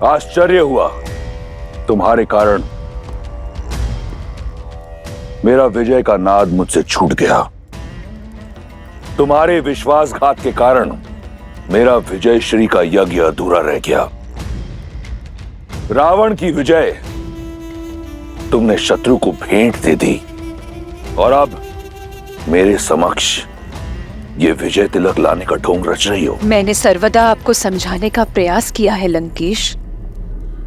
आश्चर्य हुआ तुम्हारे कारण मेरा विजय का नाद मुझसे छूट गया। तुम्हारे विश्वासघात के कारण मेरा विजय श्री का यज्ञ अधूरा रह गया। रावण की विजय तुमने शत्रु को भेंट दे दी और अब मेरे समक्ष ये विजय तिलक लाने का ढोंग रच रही हो। मैंने सर्वदा आपको समझाने का प्रयास किया है लंकेश,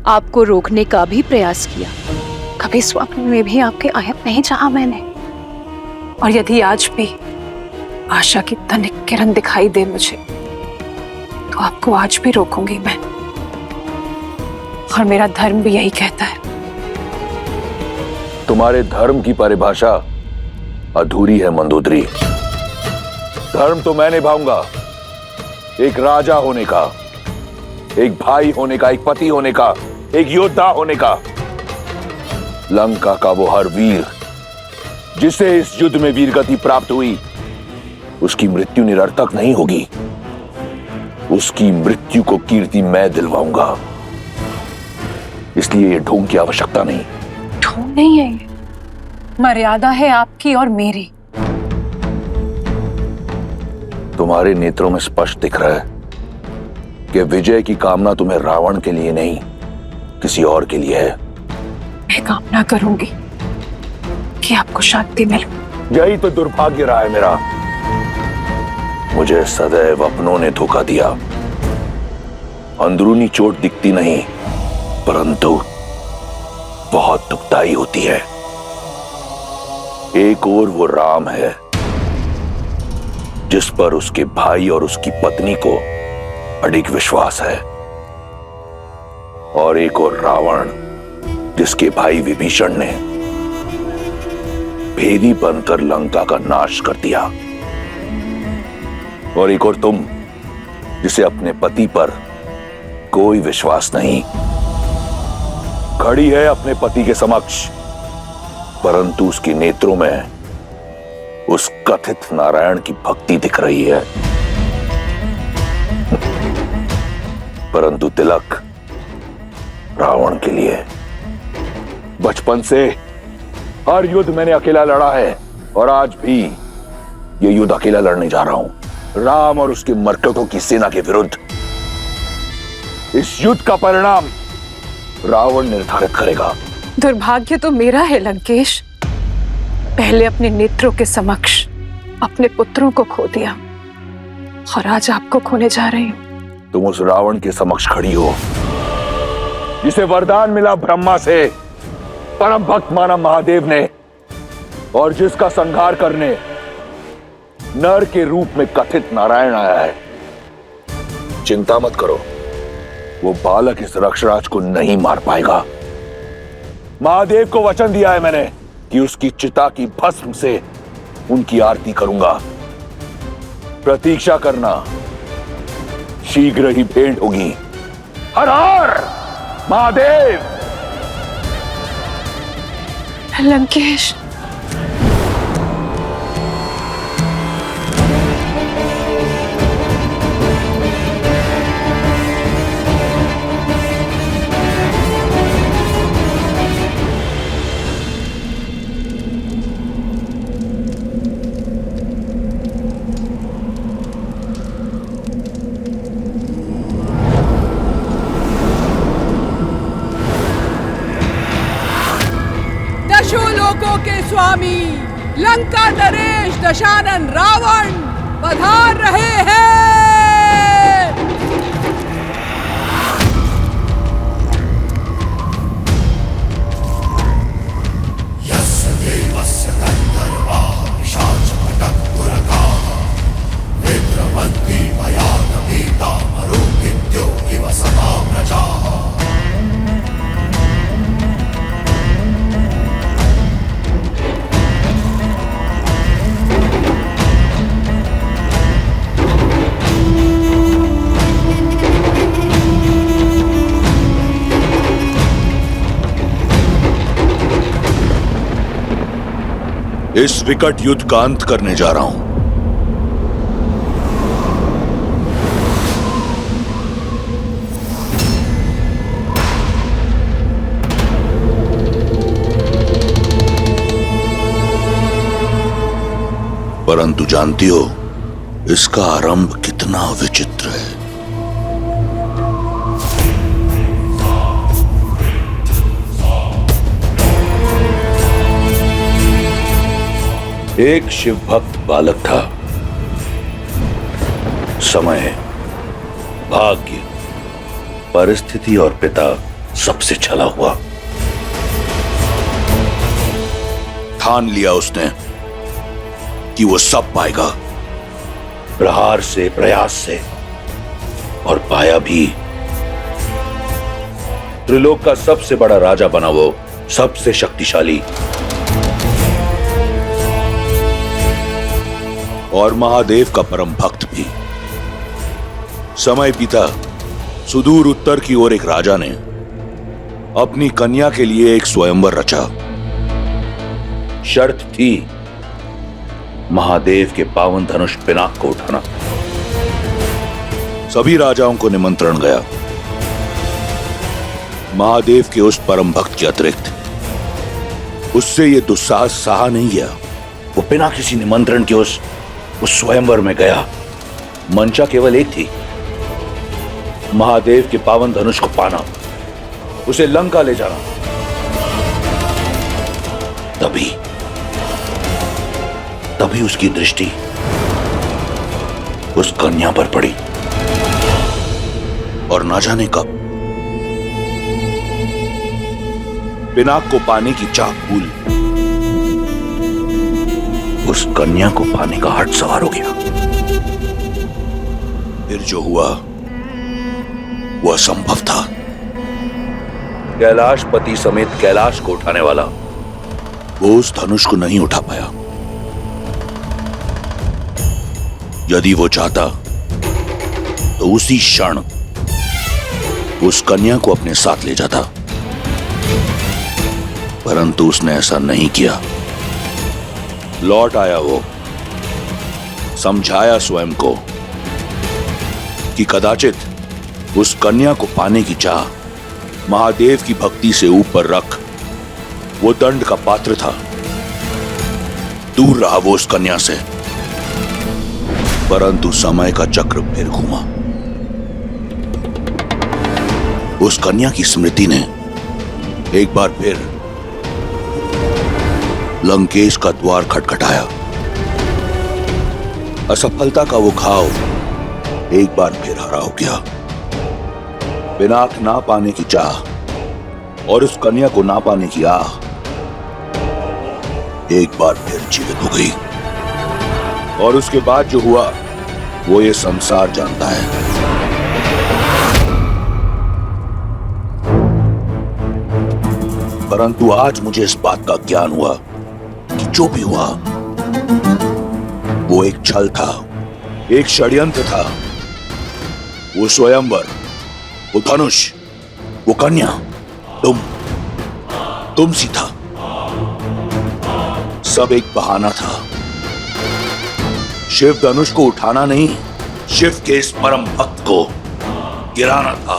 आपको रोकने का भी प्रयास किया। कभी स्वप्न में भी आपके आयत नहीं चाहा मैंने, और यदि आज भी आशा की तनिक किरण दिखाई दे मुझे तो आपको आज भी रोकूंगी मैं, और मेरा धर्म भी यही कहता है। तुम्हारे धर्म की परिभाषा अधूरी है मंदोदरी। धर्म तो मैं निभाऊंगा, एक राजा होने का, एक भाई होने का, एक पति होने का, एक योद्धा होने का। लंका का वो हर वीर जिसे इस युद्ध में वीरगति प्राप्त हुई, उसकी मृत्यु निरर्थक नहीं होगी। उसकी मृत्यु को कीर्ति मैं दिलवाऊंगा, इसलिए ये ढोंग की आवश्यकता नहीं। ढोंग नहीं है ये, मर्यादा है आपकी और मेरी। तुम्हारे नेत्रों में स्पष्ट दिख रहा है कि विजय की कामना तुम्हें रावण के लिए नहीं, किसी और के लिए है। मैं कामना करूंगी कि आपको शांति मिले। यही तो दुर्भाग्य रहा है मेरा। मुझे सदैव अपनों ने धोखा दिया। अंदरूनी चोट दिखती नहीं, परंतु बहुत दुखदाई होती है। एक ओर वो राम है जिस पर उसके भाई और उसकी पत्नी को अडिग विश्वास है, और एक और रावण जिसके भाई विभीषण ने भेदी बनकर लंका का नाश कर दिया, और एक और तुम जिसे अपने पति पर कोई विश्वास नहीं। खड़ी है अपने पति के समक्ष, परंतु उसके नेत्रों में उस कथित नारायण की भक्ति दिख रही है। परंतु तिलक रावण के लिए। बचपन से हर युद्ध मैंने अकेला लड़ा है, और आज भी ये युद्ध अकेला लड़ने जा रहा हूं, राम और उसके मर्कटों की सेना के विरुद्ध। इस युद्ध का परिणाम रावण निर्धारित करेगा। दुर्भाग्य तो मेरा है लंकेश, पहले अपने नेत्रों के समक्ष अपने पुत्रों को खो दिया, और आज आपको खोने जा रही हूं। तुम उस रावण के समक्ष खड़ी हो जिसे वरदान मिला ब्रह्मा से, परम भक्त माना महादेव ने, और जिसका संहार करने नर के रूप में कथित नारायण आया है। चिंता मत करो, वो बालक इस रक्षराज को नहीं मार पाएगा। महादेव को वचन दिया है मैंने कि उसकी चिता की भस्म से उनकी आरती करूंगा। प्रतीक्षा करना, शीघ्र ही भेंट होगी। हर हर महादेव। लंकेश, के स्वामी लंका नरेश दशानन रावण पधार रहे हैं। इस विकट युद्ध का अंत करने जा रहा हूं। परंतु जानती हो इसका आरंभ कितना विचित्र है। एक शिव भक्त बालक था। समय, भाग्य, परिस्थिति और पिता सबसे छला हुआ। ठान लिया उसने कि वो सब पाएगा, प्रहार से, प्रयास से, और पाया भी। त्रिलोक का सबसे बड़ा राजा बना वो, सबसे शक्तिशाली और महादेव का परम भक्त भी। समय बीता, सुदूर उत्तर की ओर एक राजा ने अपनी कन्या के लिए एक स्वयंवर रचा। शर्त थी महादेव के पावन धनुष पिनाक को उठाना। सभी राजाओं को निमंत्रण गया। महादेव के उस परम भक्त के अतिरिक्त उससे यह दुस्साहस सहा नहीं गया। वो बिना किसी निमंत्रण के उस स्वयंवर में गया। मंशा केवल एक थी, महादेव के पावन धनुष को पाना, उसे लंका ले जाना। तभी उसकी दृष्टि उस कन्या पर पड़ी और ना जाने कब पिनाक को पाने की चाह भूल उस कन्या को पाने का हट सवार हो गया। फिर जो हुआ वो असंभव था। कैलाशपति समेत कैलाश को उठाने वाला वो उस धनुष को नहीं उठा पाया। यदि वो चाहता तो उसी क्षण उस कन्या को अपने साथ ले जाता, परंतु उसने ऐसा नहीं किया। लौट आया वो, समझाया स्वयं को कि कदाचित उस कन्या को पाने की चाह महादेव की भक्ति से ऊपर रख वो दंड का पात्र था। दूर रहा वो उस कन्या से, परंतु समय का चक्र फिर घूमा। उस कन्या की स्मृति ने एक बार फिर लंकेश का द्वार खटखटाया। असफलता का वो घाव एक बार फिर हरा हो गया। पिनाक ना पाने की चाह और उस कन्या को ना पाने की आह एक बार फिर जीवित हो गई। और उसके बाद जो हुआ वो ये संसार जानता है। परंतु आज मुझे इस बात का ज्ञान हुआ कि जो भी हुआ वो एक छल था, एक षड्यंत्र था। वो स्वयंवर, वो धनुष, वो कन्या तुम सी था। सब एक बहाना था। शिव धनुष को उठाना नहीं, शिव के इस परम भक्त को गिराना था।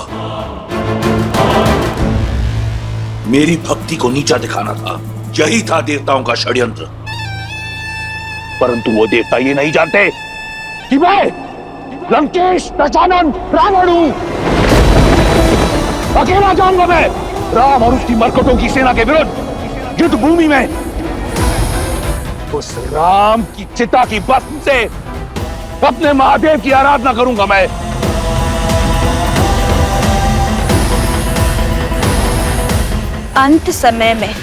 मेरी भक्ति को नीचा दिखाना था। यही था देवताओं का षड्यंत्र। परंतु वो देवता ये नहीं जानते कि मैं लंकेश दशानन रावण हूं। अकेला जाऊंगा मैं राम और उसकी मरकटों की सेना के विरुद्ध युद्ध भूमि में। उस राम की चिता की भस्म से अपने महादेव की आराधना करूंगा मैं। अंत समय में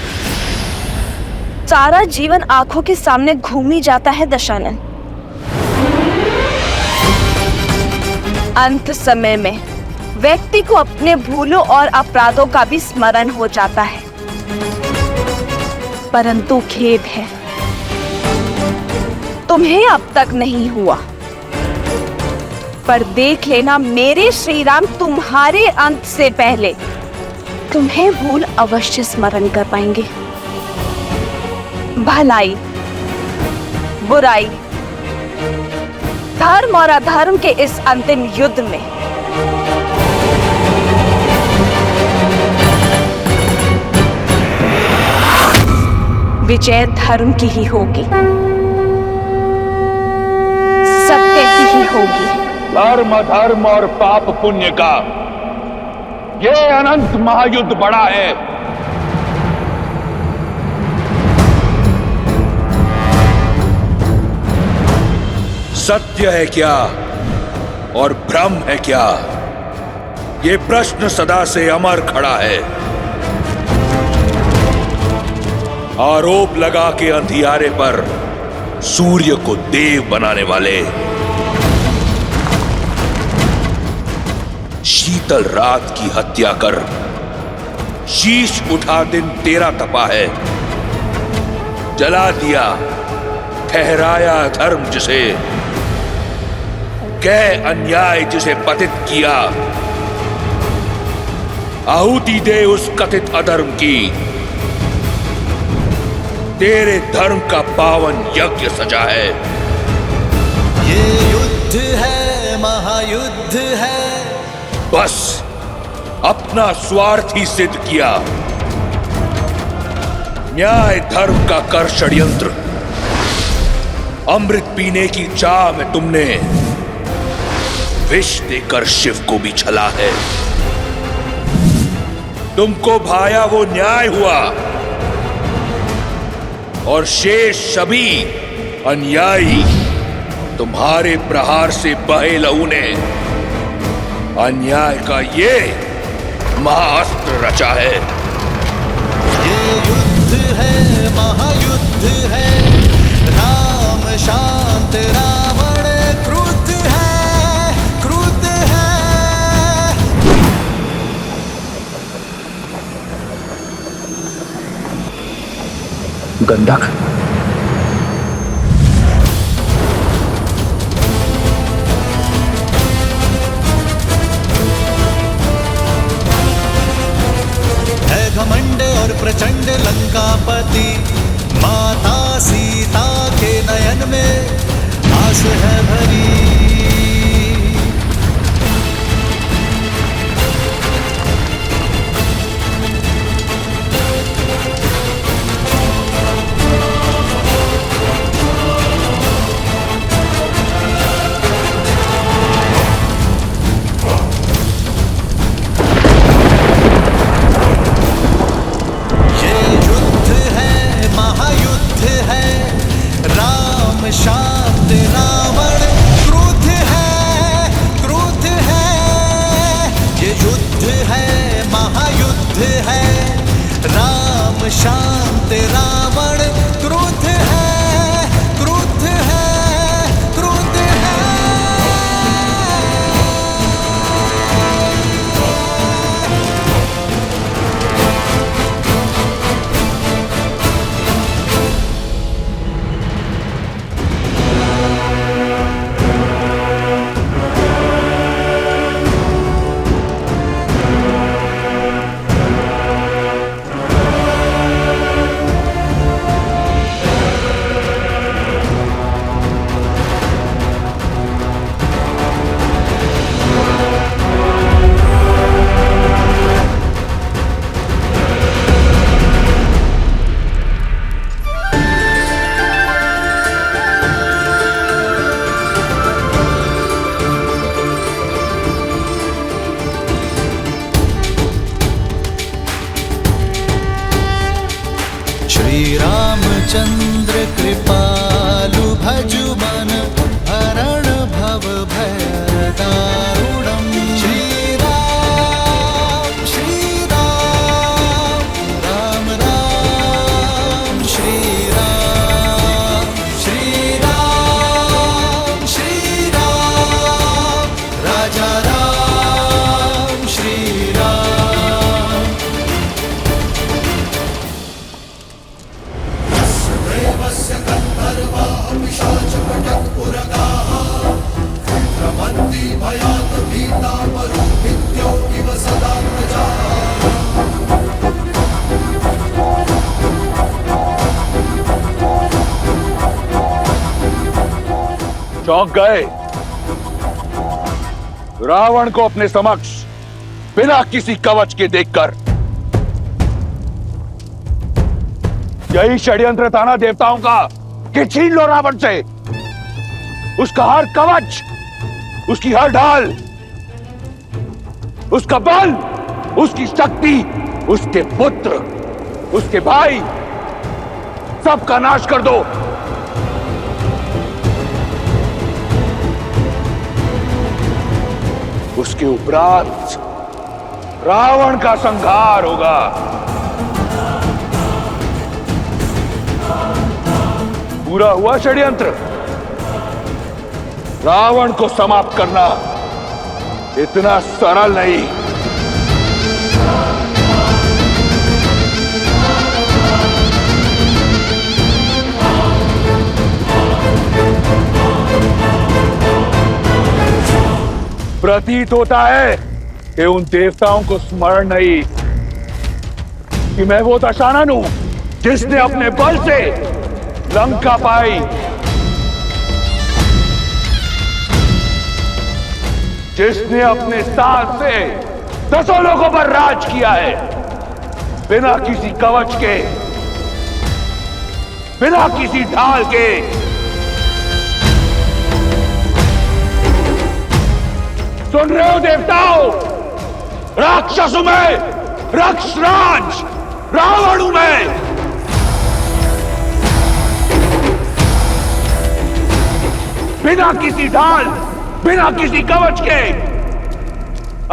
सारा जीवन आंखों के सामने घूमी जाता है दशानन। अंत समय में व्यक्ति को अपने भूलों और अपराधों का भी स्मरण हो जाता है। परंतु खेद है, तुम्हें अब तक नहीं हुआ। पर देख लेना, मेरे श्री राम तुम्हारे अंत से पहले तुम्हें भूल अवश्य स्मरण कर पाएंगे। भलाई, बुराई, धर्म और अधर्म के इस अंतिम युद्ध में विजय धर्म की ही होगी। होगी। धर्म अधर्म और पाप पुण्य का ये अनंत महायुद्ध बड़ा है। सत्य है क्या और भ्रम है क्या, ये प्रश्न सदा से अमर खड़ा है। आरोप लगा के अंधियारे पर सूर्य को देव बनाने वाले, शीतल रात की हत्या कर शीश उठा दिन तेरा तपा है। जला दिया ठहराया धर्म जिसे, कह अन्याय जिसे पतित किया। आहुति दे उस कथित अधर्म की, तेरे धर्म का पावन यज्ञ सजा है। ये युद्ध है, महायुद्ध है। बस अपना स्वार्थ ही सिद्ध किया। न्याय धर्म का कर षड्यंत्र, अमृत पीने की चाह में तुमने विष देकर शिव को भी छला है। तुमको भाया वो न्याय हुआ और शेष सभी अन्यायी तुम्हारे प्रहार से बहे लहू ने अन्याय का ये महाअस्त्र रचा है। ये युद्ध है, महायुद्ध है। राम शांत, रावण क्रुद्ध है, क्रुद्ध है। गंधक, है घमंड और प्रचंड लंकापति, माता सीता के नयन में आस है भरी। शांत, रावण क्रुद्ध है, क्रुद्ध है। ये युद्ध है, महायुद्ध है। राम शांत, रावण क्रुद्ध है, क्रुद्ध है, क्रुद्ध है। श्री रामचंद्र कृपालु भजु मन हरण भव भय दारुणम। श्री राम, राम राम, श्री राम, श्री राम, राजा राम, श्री राम। चौंक गए रावण को अपने समक्ष बिना किसी कवच के देखकर। यही षड्यंत्र था ना देवताओं का कि छीन लो रावण से उसका हर कवच, उसकी हर ढाल, उसका बल, उसकी शक्ति, उसके पुत्र, उसके भाई, सबका नाश कर दो। उसके उपरांत रावण का संहार होगा। पूरा हुआ षड्यंत्र। रावण को समाप्त करना इतना सरल नहीं। प्रतीत होता है कि उन देवताओं को स्मरण नहीं कि मैं वो दशानन हूं जिसने अपने बल से लंका पाई, जिसने अपने साथ से 10 लोगों पर राज किया है, बिना किसी कवच के, बिना किसी ढाल के। सुन रहे हो देवताओं? राक्षस हूं मैं, राक्षसराज रावण हूं मैं। बिना किसी ढाल, बिना किसी कवच के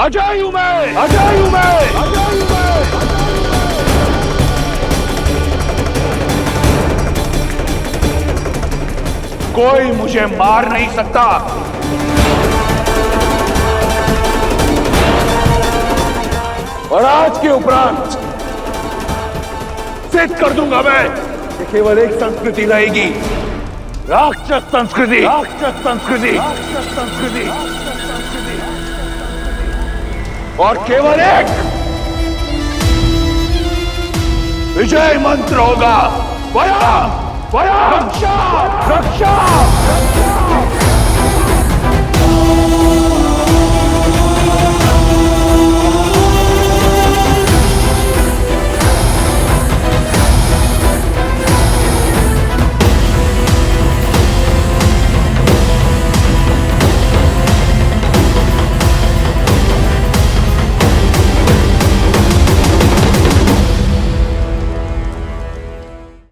अजय हूं मैं, अजय हूं मैं, अजय हूं मैं। कोई मुझे मार नहीं सकता। और आज के उपरांत सिद्ध कर दूंगा मैं कि केवल एक संस्कृति रहेगी, राक्षस संस्कृति, राक्षस संस्कृति, राक्षस संस्कृति, और केवल एक विजय मंत्र होगा, वया वया रक्षा रक्षा।